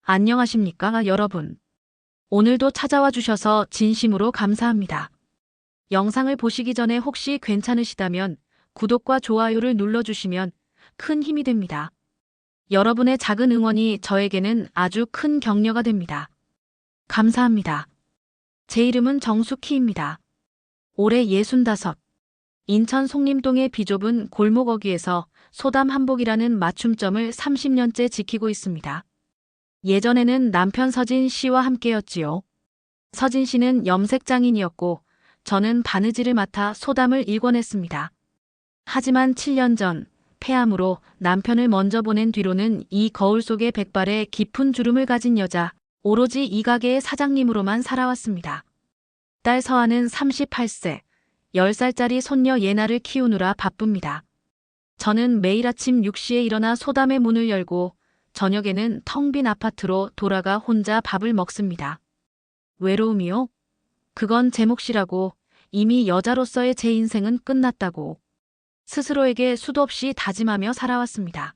안녕하십니까, 여러분. 오늘도 찾아와 주셔서 진심으로 감사합니다. 영상을 보시기 전에 혹시 괜찮으시다면 구독과 좋아요를 눌러주시면 큰 힘이 됩니다. 여러분의 작은 응원이 저에게는 아주 큰 격려가 됩니다. 감사합니다. 제 이름은 정숙희입니다. 올해 65. 인천 송림동의 비좁은 골목어귀에서 소담 한복이라는 맞춤점을 30년째 지키고 있습니다. 예전에는 남편 서진 씨와 함께였지요. 서진 씨는 염색장인이었고 저는 바느질을 맡아 소담을 일궈냈습니다. 하지만 7년 전 폐암으로 남편을 먼저 보낸 뒤로는 이 거울 속의 백발의 깊은 주름을 가진 여자, 오로지 이 가게의 사장님으로만 살아왔습니다. 딸 서아는 38세, 10살짜리 손녀 예나를 키우느라 바쁩니다. 저는 매일 아침 6시에 일어나 소담의 문을 열고 저녁에는 텅 빈 아파트로 돌아가 혼자 밥을 먹습니다. 외로움이요? 그건 제 몫이라고. 이미 여자로서의 제 인생은 끝났다고. 스스로에게 수도 없이 다짐하며 살아왔습니다.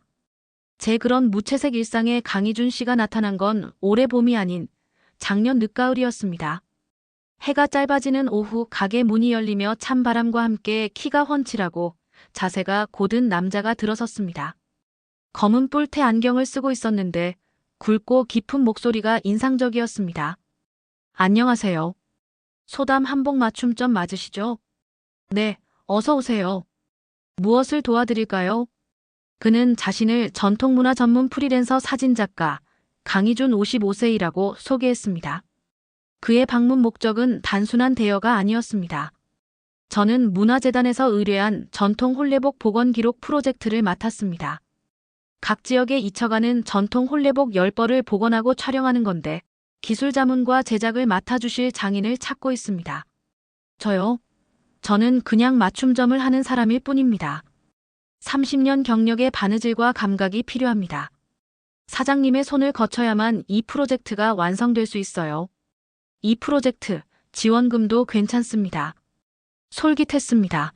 제 그런 무채색 일상에 강희준 씨가 나타난 건 올해 봄이 아닌 작년 늦가을이었습니다. 해가 짧아지는 오후 가게 문이 열리며 찬바람과 함께 키가 훤칠하고 자세가 곧은 남자가 들어섰습니다. 검은 뿔테 안경을 쓰고 있었는데 굵고 깊은 목소리가 인상적이었습니다. 안녕하세요. 소담 한복 맞춤점 맞으시죠? 네, 어서 오세요. 무엇을 도와드릴까요? 그는 자신을 전통문화 전문 프리랜서 사진작가 강희준 55세이라고 소개했습니다. 그의 방문 목적은 단순한 대여가 아니었습니다. 저는 문화재단에서 의뢰한 전통 홀레복 복원 기록 프로젝트를 맡았습니다. 각 지역에 잊혀가는 전통 홀레복 10벌을 복원하고 촬영하는 건데 기술 자문과 제작을 맡아주실 장인을 찾고 있습니다. 저요? 저는 그냥 맞춤점을 하는 사람일 뿐입니다. 30년 경력의 바느질과 감각이 필요합니다. 사장님의 손을 거쳐야만 이 프로젝트가 완성될 수 있어요. 이 프로젝트 지원금도 괜찮습니다. 솔깃했습니다.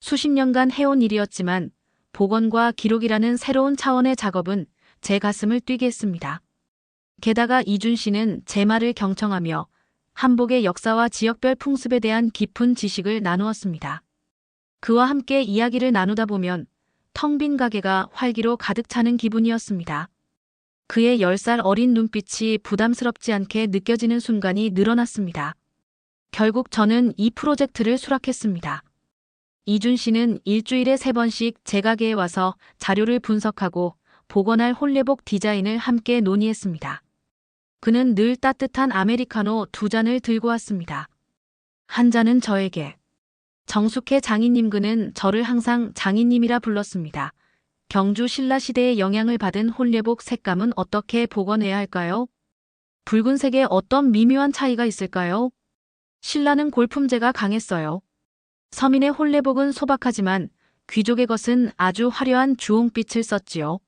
수십 년간 해온 일이었지만 복원과 기록이라는 새로운 차원의 작업은 제 가슴을 뛰게 했습니다. 게다가 이준 씨는 제 말을 경청하며 한복의 역사와 지역별 풍습에 대한 깊은 지식을 나누었습니다. 그와 함께 이야기를 나누다 보면 텅 빈 가게가 활기로 가득 차는 기분이었습니다. 그의 10살 어린 눈빛이 부담스럽지 않게 느껴지는 순간이 늘어났습니다. 결국 저는 이 프로젝트를 수락했습니다. 이준 씨는 일주일에 3번씩 제 가게에 와서 자료를 분석하고 복원할 홀레복 디자인을 함께 논의했습니다. 그는 늘 따뜻한 아메리카노 2잔을 들고 왔습니다. 한 잔은 저에게. 정숙혜 장인님, 그는 저를 항상 장인님이라 불렀습니다. 경주 신라 시대의 영향을 받은 홀레복 색감은 어떻게 복원해야 할까요? 붉은색에 어떤 미묘한 차이가 있을까요? 신라는 골품제가 강했어요. 서민의 홀레복은 소박하지만 귀족의 것은 아주 화려한 주홍빛을 썼지요.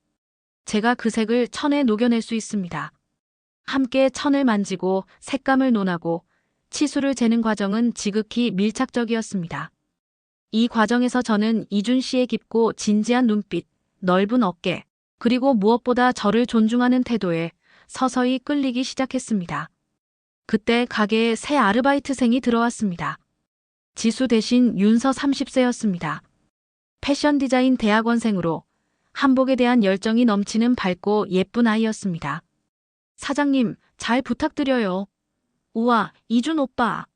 제가 그 색을 천에 녹여낼 수 있습니다. 함께 천을 만지고 색감을 논하고 치수를 재는 과정은 지극히 밀착적이었습니다. 이 과정에서 저는 이준 씨의 깊고 진지한 눈빛, 넓은 어깨, 그리고 무엇보다 저를 존중하는 태도에 서서히 끌리기 시작했습니다. 그때 가게에 새 아르바이트생이 들어왔습니다. 지수 대신 윤서 30세였습니다. 패션 디자인 대학원생으로 한복에 대한 열정이 넘치는 밝고 예쁜 아이였습니다. 사장님, 잘 부탁드려요. 우와, 이준 오빠.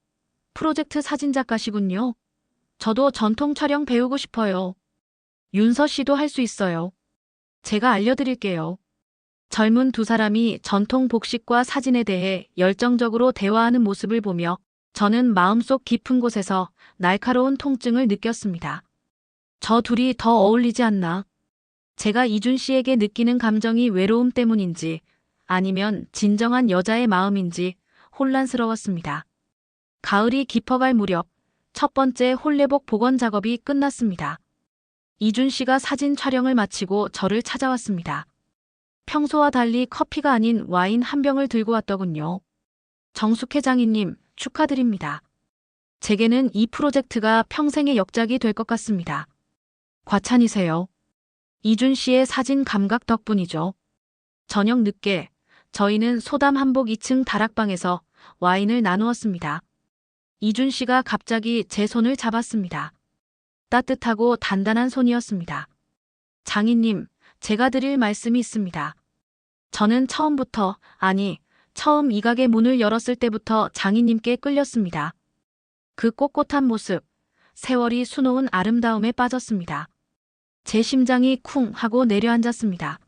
프로젝트 사진작가시군요. 저도 전통 촬영 배우고 싶어요. 윤서 씨도 할 수 있어요. 제가 알려드릴게요. 젊은 두 사람이 전통 복식과 사진에 대해 열정적으로 대화하는 모습을 보며 저는 마음속 깊은 곳에서 날카로운 통증을 느꼈습니다. 저 둘이 더 어울리지 않나? 제가 이준 씨에게 느끼는 감정이 외로움 때문인지 아니면 진정한 여자의 마음인지 혼란스러웠습니다. 가을이 깊어갈 무렵 첫 번째 홀레복 복원 작업이 끝났습니다. 이준 씨가 사진 촬영을 마치고 저를 찾아왔습니다. 평소와 달리 커피가 아닌 와인 한 병을 들고 왔더군요. 정숙혜 장인님, 축하드립니다. 제게는 이 프로젝트가 평생의 역작이 될 것 같습니다. 과찬이세요. 이준 씨의 사진 감각 덕분이죠. 저녁 늦게 저희는 소담 한복 2층 다락방에서 와인을 나누었습니다. 이준 씨가 갑자기 제 손을 잡았습니다. 따뜻하고 단단한 손이었습니다. 장인님, 제가 드릴 말씀이 있습니다. 저는 처음부터, 아니, 처음 이 가게 문을 열었을 때부터 장인님께 끌렸습니다. 그 꼿꼿한 모습, 세월이 수놓은 아름다움에 빠졌습니다. 제 심장이 쿵 하고 내려앉았습니다.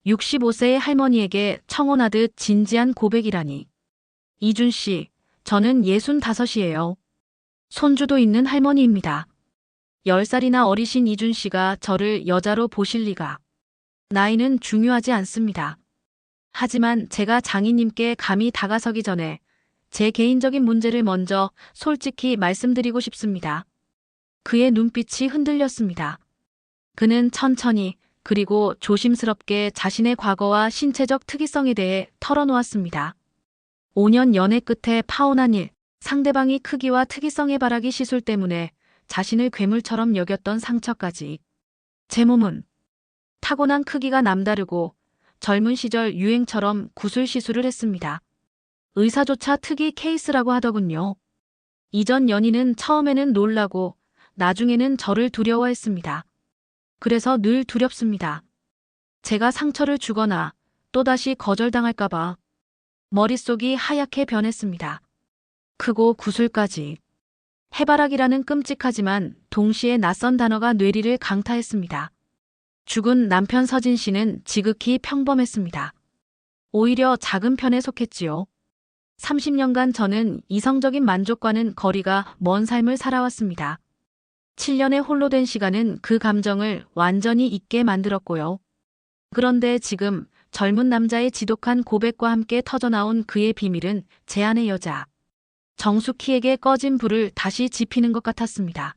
65세의 할머니에게 청혼하듯 진지한 고백이라니. 이준 씨, 저는 65이에요. 손주도 있는 할머니입니다. 10살이나 어리신 이준 씨가 저를 여자로 보실 리가. 나이는 중요하지 않습니다. 하지만 제가 장인님께 감히 다가서기 전에 제 개인적인 문제를 먼저 솔직히 말씀드리고 싶습니다. 그의 눈빛이 흔들렸습니다. 그는 천천히 그리고 조심스럽게 자신의 과거와 신체적 특이성에 대해 털어놓았습니다. 5년 연애 끝에 파혼한 일, 상대방이 크기와 특이성의 바라기 시술 때문에 자신을 괴물처럼 여겼던 상처까지. 제 몸은 타고난 크기가 남다르고 젊은 시절 유행처럼 구술 시술을 했습니다. 의사조차 특이 케이스라고 하더군요. 이전 연인은 처음에는 놀라고 나중에는 저를 두려워했습니다. 그래서 늘 두렵습니다. 제가 상처를 주거나 또다시 거절당할까봐. 머릿속이 하얗게 변했습니다. 크고 구술까지. 해바라기라는 끔찍하지만 동시에 낯선 단어가 뇌리를 강타했습니다. 죽은 남편 서진 씨는 지극히 평범했습니다. 오히려 작은 편에 속했지요. 30년간 저는 이성적인 만족과는 거리가 먼 삶을 살아왔습니다. 7년의 홀로 된 시간은 그 감정을 완전히 잊게 만들었고요. 그런데 지금 젊은 남자의 지독한 고백과 함께 터져나온 그의 비밀은 제 안의 여자 정숙희에게 꺼진 불을 다시 지피는 것 같았습니다.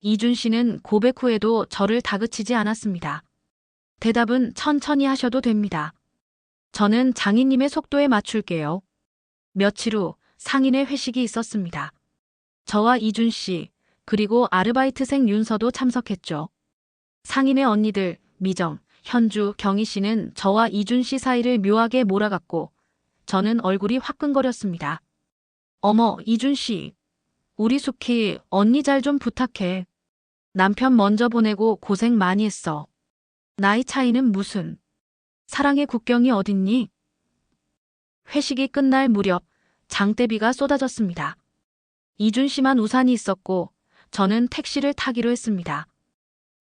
이준 씨는 고백 후에도 저를 다그치지 않았습니다. 대답은 천천히 하셔도 됩니다. 저는 장인님의 속도에 맞출게요. 며칠 후 상인의 회식이 있었습니다. 저와 이준 씨, 그리고 아르바이트생 윤서도 참석했죠. 상인의 언니들, 미정, 현주, 경희 씨는 저와 이준 씨 사이를 묘하게 몰아갔고 저는 얼굴이 화끈거렸습니다. 어머, 이준 씨. 우리 숙희 언니 잘 좀 부탁해. 남편 먼저 보내고 고생 많이 했어. 나이 차이는 무슨. 사랑의 국경이 어딨니? 회식이 끝날 무렵 장대비가 쏟아졌습니다. 이준 씨만 우산이 있었고 저는 택시를 타기로 했습니다.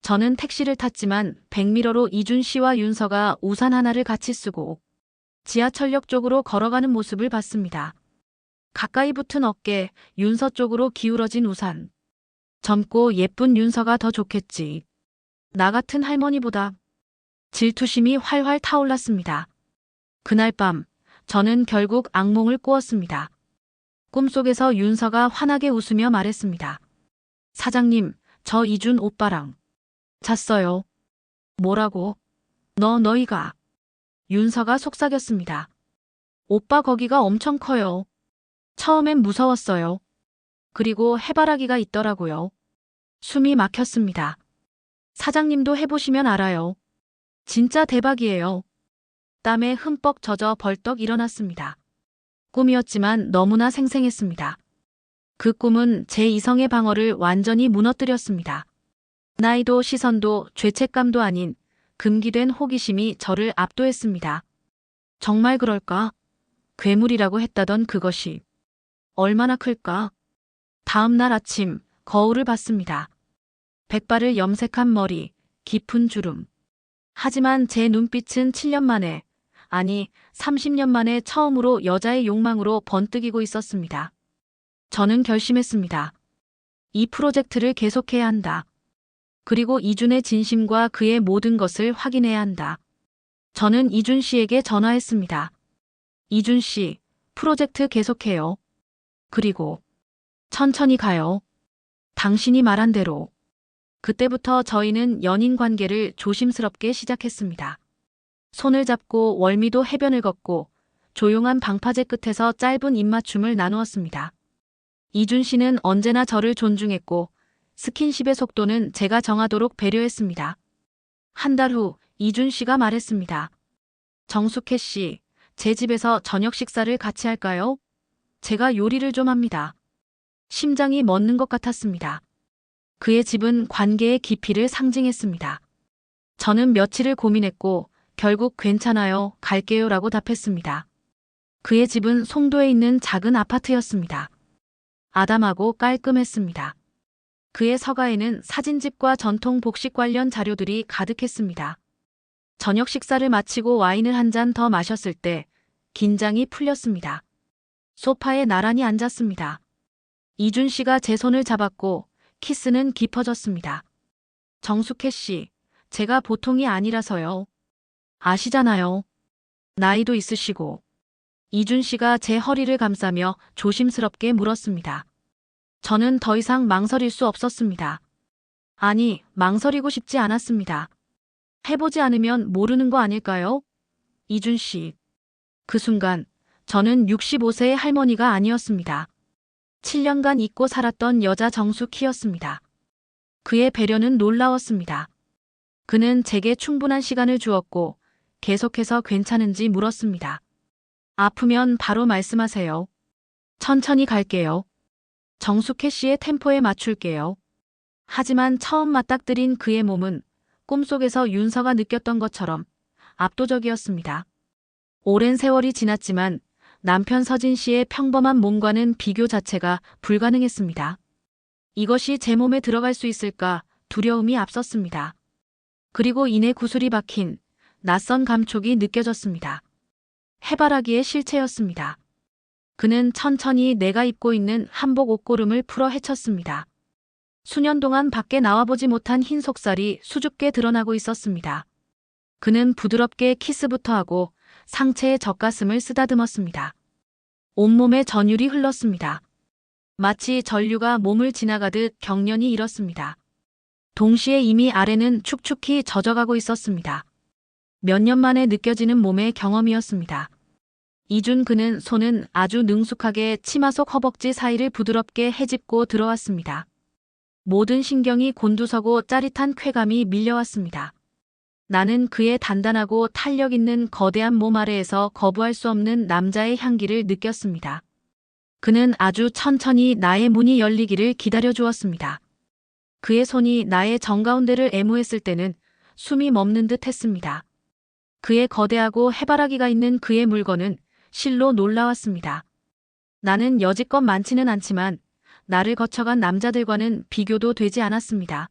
저는 택시를 탔지만 백미러로 이준 씨와 윤서가 우산 하나를 같이 쓰고 지하철역 쪽으로 걸어가는 모습을 봤습니다. 가까이 붙은 어깨, 윤서 쪽으로 기울어진 우산. 젊고 예쁜 윤서가 더 좋겠지. 나 같은 할머니보다. 질투심이 활활 타올랐습니다. 그날 밤 저는 결국 악몽을 꾸었습니다. 꿈속에서 윤서가 환하게 웃으며 말했습니다. 사장님, 저 이준 오빠랑 잤어요. 뭐라고? 너희가. 윤서가 속삭였습니다. 오빠 거기가 엄청 커요. 처음엔 무서웠어요. 그리고 해바라기가 있더라고요. 숨이 막혔습니다. 사장님도 해보시면 알아요. 진짜 대박이에요. 땀에 흠뻑 젖어 벌떡 일어났습니다. 꿈이었지만 너무나 생생했습니다. 그 꿈은 제 이성의 방어를 완전히 무너뜨렸습니다. 나이도 시선도 죄책감도 아닌 금기된 호기심이 저를 압도했습니다. 정말 그럴까? 괴물이라고 했다던 그것이 얼마나 클까? 다음 날 아침 거울을 봤습니다. 백발을 염색한 머리, 깊은 주름. 하지만 제 눈빛은 7년 만에, 아니 30년 만에 처음으로 여자의 욕망으로 번뜩이고 있었습니다. 저는 결심했습니다. 이 프로젝트를 계속해야 한다. 그리고 이준의 진심과 그의 모든 것을 확인해야 한다. 저는 이준 씨에게 전화했습니다. 이준 씨, 프로젝트 계속해요. 그리고 천천히 가요. 당신이 말한 대로. 그때부터 저희는 연인 관계를 조심스럽게 시작했습니다. 손을 잡고 월미도 해변을 걷고 조용한 방파제 끝에서 짧은 입맞춤을 나누었습니다. 이준 씨는 언제나 저를 존중했고 스킨십의 속도는 제가 정하도록 배려했습니다. 한 달 후 이준 씨가 말했습니다. 정숙혜 씨, 제 집에서 저녁 식사를 같이 할까요? 제가 요리를 좀 합니다. 심장이 멎는 것 같았습니다. 그의 집은 관계의 깊이를 상징했습니다. 저는 며칠을 고민했고 결국 괜찮아요, 갈게요라고 답했습니다. 그의 집은 송도에 있는 작은 아파트였습니다. 아담하고 깔끔했습니다. 그의 서가에는 사진집과 전통 복식 관련 자료들이 가득했습니다. 저녁 식사를 마치고 와인을 한 잔 더 마셨을 때 긴장이 풀렸습니다. 소파에 나란히 앉았습니다. 이준 씨가 제 손을 잡았고 키스는 깊어졌습니다. 정숙혜 씨, 제가 보통이 아니라서요. 아시잖아요. 나이도 있으시고. 이준 씨가 제 허리를 감싸며 조심스럽게 물었습니다. 저는 더 이상 망설일 수 없었습니다. 아니, 망설이고 싶지 않았습니다. 해보지 않으면 모르는 거 아닐까요? 이준 씨. 그 순간 저는 65세의 할머니가 아니었습니다. 7년간 잊고 살았던 여자 정숙희였습니다. 그의 배려는 놀라웠습니다. 그는 제게 충분한 시간을 주었고 계속해서 괜찮은지 물었습니다. 아프면 바로 말씀하세요. 천천히 갈게요. 정숙혜 씨의 템포에 맞출게요. 하지만 처음 맞닥뜨린 그의 몸은 꿈속에서 윤서가 느꼈던 것처럼 압도적이었습니다. 오랜 세월이 지났지만 남편 서진 씨의 평범한 몸과는 비교 자체가 불가능했습니다. 이것이 제 몸에 들어갈 수 있을까 두려움이 앞섰습니다. 그리고 이내 구슬이 박힌 낯선 감촉이 느껴졌습니다. 해바라기의 실체였습니다. 그는 천천히 내가 입고 있는 한복 옷고름을 풀어 헤쳤습니다. 수년 동안 밖에 나와보지 못한 흰 속살이 수줍게 드러나고 있었습니다. 그는 부드럽게 키스부터 하고 상체의 젖가슴을 쓰다듬었습니다. 온몸에 전율이 흘렀습니다. 마치 전류가 몸을 지나가듯 경련이 일었습니다. 동시에 이미 아래는 축축히 젖어가고 있었습니다. 몇 년 만에 느껴지는 몸의 경험이었습니다. 이준 그는 손은 아주 능숙하게 치마 속 허벅지 사이를 부드럽게 헤집고 들어왔습니다. 모든 신경이 곤두서고 짜릿한 쾌감이 밀려왔습니다. 나는 그의 단단하고 탄력 있는 거대한 몸 아래에서 거부할 수 없는 남자의 향기를 느꼈습니다. 그는 아주 천천히 나의 문이 열리기를 기다려 주었습니다. 그의 손이 나의 정가운데를 애무했을 때는 숨이 멎는 듯 했습니다. 그의 거대하고 해바라기가 있는 그의 물건은 실로 놀라웠습니다. 나는 여지껏 많지는 않지만 나를 거쳐간 남자들과는 비교도 되지 않았습니다.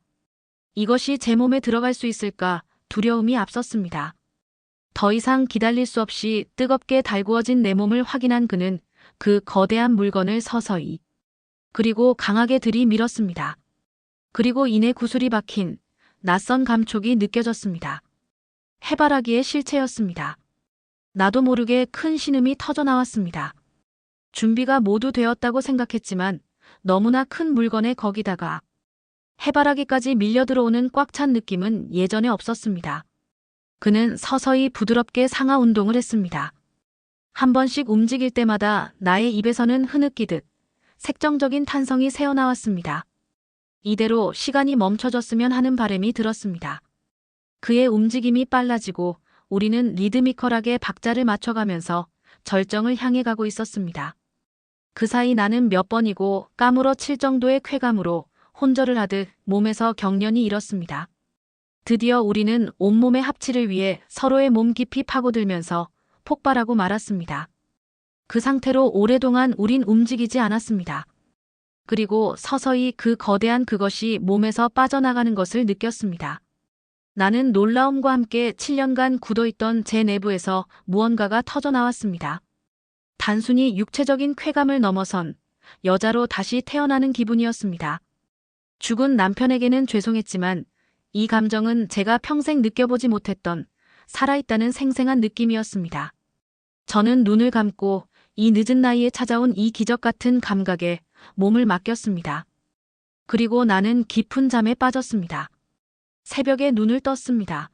이것이 제 몸에 들어갈 수 있을까 두려움이 앞섰습니다. 더 이상 기다릴 수 없이 뜨겁게 달구어진 내 몸을 확인한 그는 그 거대한 물건을 서서히 그리고 강하게 들이밀었습니다. 그리고 이내 구슬이 박힌 낯선 감촉이 느껴졌습니다. 해바라기의 실체였습니다. 나도 모르게 큰 신음이 터져나왔습니다. 준비가 모두 되었다고 생각했지만 너무나 큰 물건에 거기다가 해바라기까지 밀려 들어오는 꽉 찬 느낌은 예전에 없었습니다. 그는 서서히 부드럽게 상하 운동을 했습니다. 한 번씩 움직일 때마다 나의 입에서는 흐느끼듯 색정적인 탄성이 새어나왔습니다. 이대로 시간이 멈춰졌으면 하는 바람이 들었습니다. 그의 움직임이 빨라지고 우리는 리드미컬하게 박자를 맞춰가면서 절정을 향해 가고 있었습니다. 그 사이 나는 몇 번이고 까무러 칠 정도의 쾌감으로 혼절을 하듯 몸에서 경련이 일었습니다. 드디어 우리는 온몸의 합치를 위해 서로의 몸 깊이 파고들면서 폭발하고 말았습니다. 그 상태로 오랫동안 우린 움직이지 않았습니다. 그리고 서서히 그 거대한 그것이 몸에서 빠져나가는 것을 느꼈습니다. 나는 놀라움과 함께 7년간 굳어있던 제 내부에서 무언가가 터져나왔습니다. 단순히 육체적인 쾌감을 넘어선 여자로 다시 태어나는 기분이었습니다. 죽은 남편에게는 죄송했지만 이 감정은 제가 평생 느껴보지 못했던 살아있다는 생생한 느낌이었습니다. 저는 눈을 감고 이 늦은 나이에 찾아온 이 기적 같은 감각에 몸을 맡겼습니다. 그리고 나는 깊은 잠에 빠졌습니다. 새벽에 눈을 떴습니다.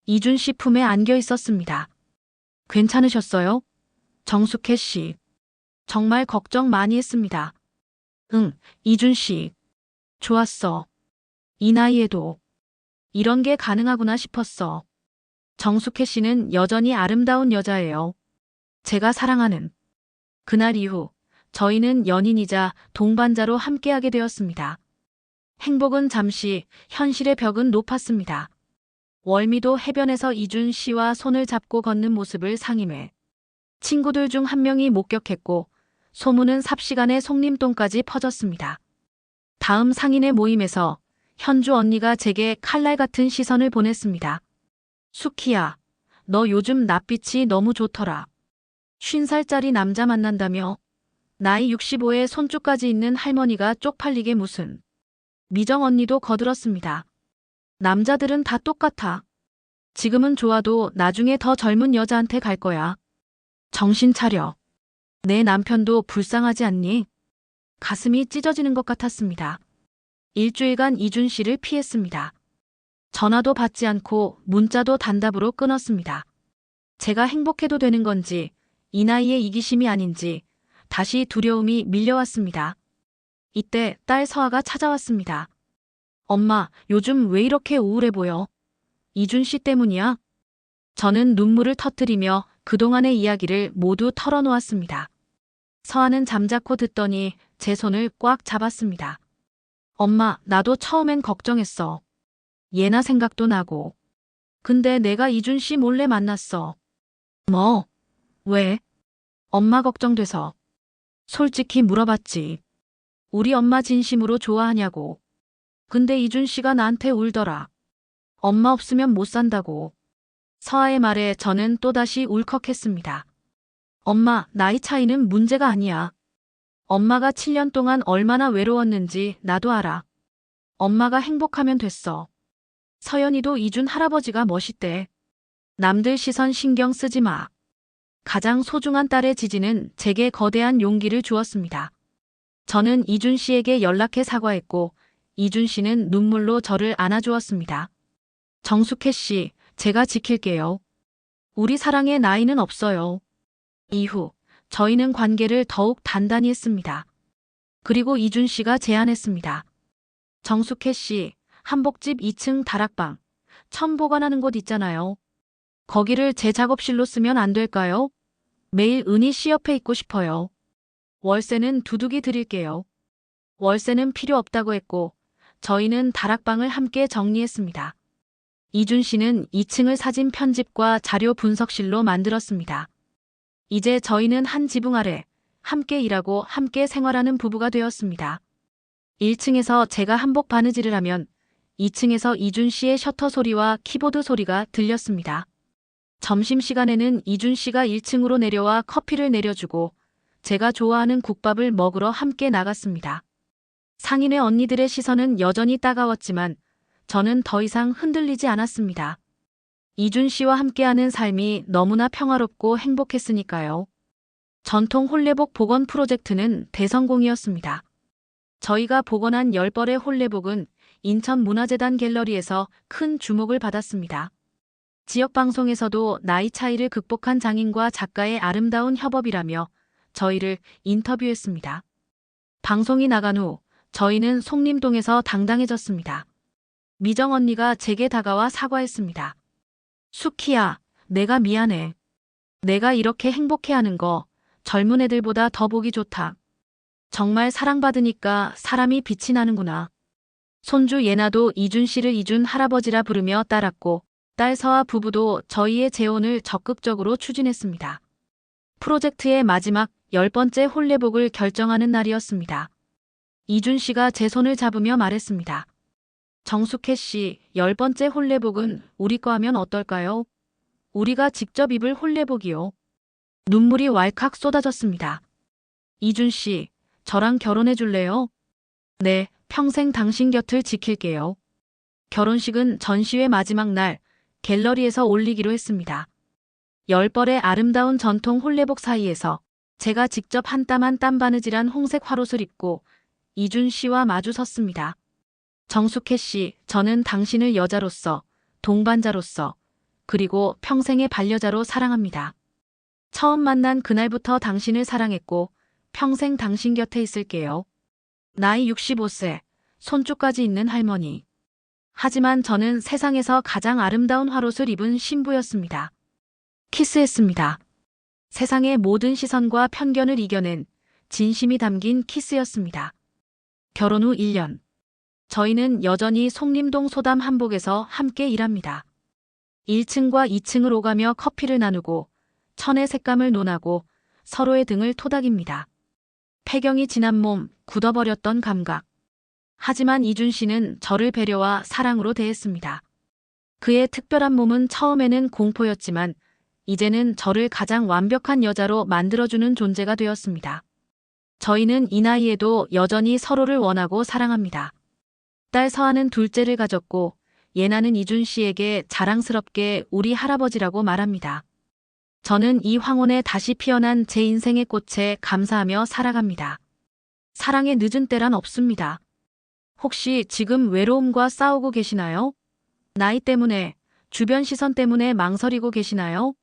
이준 씨 품에 안겨 있었습니다. 괜찮으셨어요? 정숙혜 씨. 정말 걱정 많이 했습니다. 응, 이준 씨. 좋았어. 이 나이에도 이런 게 가능하구나 싶었어. 정숙혜 씨는 여전히 아름다운 여자예요. 제가 사랑하는 그날 이후 저희는 연인이자 동반자로 함께하게 되었습니다. 행복은 잠시, 현실의 벽은 높았습니다. 월미도 해변에서 이준 씨와 손을 잡고 걷는 모습을 상임해 친구들 중 한 명이 목격했고 소문은 삽시간에 속림동까지 퍼졌습니다. 다음 상인의 모임에서 현주 언니가 제게 칼날 같은 시선을 보냈습니다. 수키야, 너 요즘 낯빛이 너무 좋더라. 50살짜리 남자 만난다며? 나이 65에 손주까지 있는 할머니가 쪽팔리게 무슨. 미정 언니도 거들었습니다. 남자들은 다 똑같아. 지금은 좋아도 나중에 더 젊은 여자한테 갈 거야. 정신 차려. 내 남편도 불쌍하지 않니? 가슴이 찢어지는 것 같았습니다. 일주일간 이준 씨를 피했습니다. 전화도 받지 않고 문자도 단답으로 끊었습니다. 제가 행복해도 되는 건지, 이 나이에 이기심이 아닌지 다시 두려움이 밀려왔습니다. 이때 딸 서아가 찾아왔습니다. 엄마, 요즘 왜 이렇게 우울해 보여? 이준 씨 때문이야? 저는 눈물을 터뜨리며 그동안의 이야기를 모두 털어놓았습니다. 서아는 잠자코 듣더니 제 손을 꽉 잡았습니다. 엄마, 나도 처음엔 걱정했어. 예나 생각도 나고. 근데 내가 이준 씨 몰래 만났어. 뭐? 왜? 엄마 걱정돼서. 솔직히 물어봤지. 우리 엄마 진심으로 좋아하냐고. 근데 이준 씨가 나한테 울더라. 엄마 없으면 못 산다고. 서아의 말에 저는 또다시 울컥했습니다. 엄마, 나이 차이는 문제가 아니야. 엄마가 7년 동안 얼마나 외로웠는지 나도 알아. 엄마가 행복하면 됐어. 서연이도 이준 할아버지가 멋있대. 남들 시선 신경 쓰지 마. 가장 소중한 딸의 지지는 제게 거대한 용기를 주었습니다. 저는 이준 씨에게 연락해 사과했고 이준 씨는 눈물로 저를 안아주었습니다. 정숙혜 씨, 제가 지킬게요. 우리 사랑에 나이는 없어요. 이후 저희는 관계를 더욱 단단히 했습니다. 그리고 이준 씨가 제안했습니다. 정숙혜 씨, 한복집 2층 다락방, 첨보관하는 곳 있잖아요. 거기를 제 작업실로 쓰면 안 될까요? 매일 은희 씨 옆에 있고 싶어요. 월세는 두둑이 드릴게요. 월세는 필요 없다고 했고 저희는 다락방을 함께 정리했습니다. 이준 씨는 2층을 사진 편집과 자료 분석실로 만들었습니다. 이제 저희는 한 지붕 아래 함께 일하고 함께 생활하는 부부가 되었습니다. 1층에서 제가 한복 바느질을 하면 2층에서 이준 씨의 셔터 소리와 키보드 소리가 들렸습니다. 점심시간에는 이준 씨가 1층으로 내려와 커피를 내려주고 제가 좋아하는 국밥을 먹으러 함께 나갔습니다. 상인의 언니들의 시선은 여전히 따가웠지만 저는 더 이상 흔들리지 않았습니다. 이준 씨와 함께하는 삶이 너무나 평화롭고 행복했으니까요. 전통 홀레복 복원 프로젝트는 대성공이었습니다. 저희가 복원한 10벌의 홀레복은 인천문화재단 갤러리에서 큰 주목을 받았습니다. 지역방송에서도 나이 차이를 극복한 장인과 작가의 아름다운 협업이라며 저희를 인터뷰했습니다. 방송이 나간 후 저희는 속림동에서 당당해졌습니다. 미정 언니가 제게 다가와 사과했습니다. 수키야, 내가 미안해. 내가 이렇게 행복해하는 거 젊은 애들보다 더 보기 좋다. 정말 사랑받으니까 사람이 빛이 나는구나. 손주 예나도 이준 씨를 이준 할아버지라 부르며 따랐고 딸 서아 부부도 저희의 재혼을 적극적으로 추진했습니다. 프로젝트의 마지막 10번째 홀레복을 결정하는 날이었습니다. 이준 씨가 제 손을 잡으며 말했습니다. 정숙혜 씨, 10번째 홀레복은 우리 거 하면 어떨까요? 우리가 직접 입을 홀레복이요. 눈물이 왈칵 쏟아졌습니다. 이준 씨, 저랑 결혼해 줄래요? 네, 평생 당신 곁을 지킬게요. 결혼식은 전시회 마지막 날 갤러리에서 올리기로 했습니다. 10벌의 아름다운 전통 홀레복 사이에서 제가 직접 한 땀 한 땀 바느질한 홍색 화롯을 입고 이준 씨와 마주 섰습니다. 정숙혜 씨, 저는 당신을 여자로서, 동반자로서, 그리고 평생의 반려자로 사랑합니다. 처음 만난 그날부터 당신을 사랑했고 평생 당신 곁에 있을게요. 나이 65세, 손주까지 있는 할머니. 하지만 저는 세상에서 가장 아름다운 화롯을 입은 신부였습니다. 키스했습니다. 세상의 모든 시선과 편견을 이겨낸 진심이 담긴 키스였습니다. 결혼 후 1년. 저희는 여전히 송림동 소담 한복에서 함께 일합니다. 1층과 2층을 오가며 커피를 나누고 천의 색감을 논하고 서로의 등을 토닥입니다. 폐경이 지난 몸, 굳어버렸던 감각. 하지만 이준 씨는 저를 배려와 사랑으로 대했습니다. 그의 특별한 몸은 처음에는 공포였지만 이제는 저를 가장 완벽한 여자로 만들어주는 존재가 되었습니다. 저희는 이 나이에도 여전히 서로를 원하고 사랑합니다. 딸 서아는 둘째를 가졌고 예나는 이준 씨에게 자랑스럽게 우리 할아버지라고 말합니다. 저는 이 황혼에 다시 피어난 제 인생의 꽃에 감사하며 살아갑니다. 사랑의 늦은 때란 없습니다. 혹시 지금 외로움과 싸우고 계시나요? 나이 때문에, 주변 시선 때문에 망설이고 계시나요?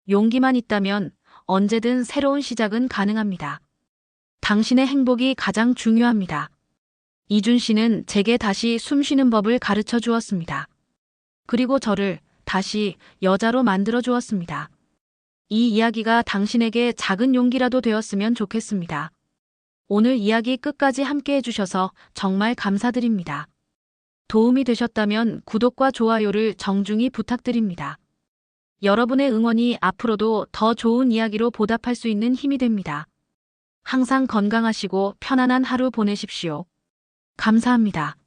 용기만 있다면 언제든 새로운 시작은 가능합니다. 당신의 행복이 가장 중요합니다. 이준 씨는 제게 다시 숨쉬는 법을 가르쳐 주었습니다. 그리고 저를 다시 여자로 만들어 주었습니다. 이 이야기가 당신에게 작은 용기라도 되었으면 좋겠습니다. 오늘 이야기 끝까지 함께 해주셔서 정말 감사드립니다. 도움이 되셨다면 구독과 좋아요를 정중히 부탁드립니다. 여러분의 응원이 앞으로도 더 좋은 이야기로 보답할 수 있는 힘이 됩니다. 항상 건강하시고 편안한 하루 보내십시오. 감사합니다.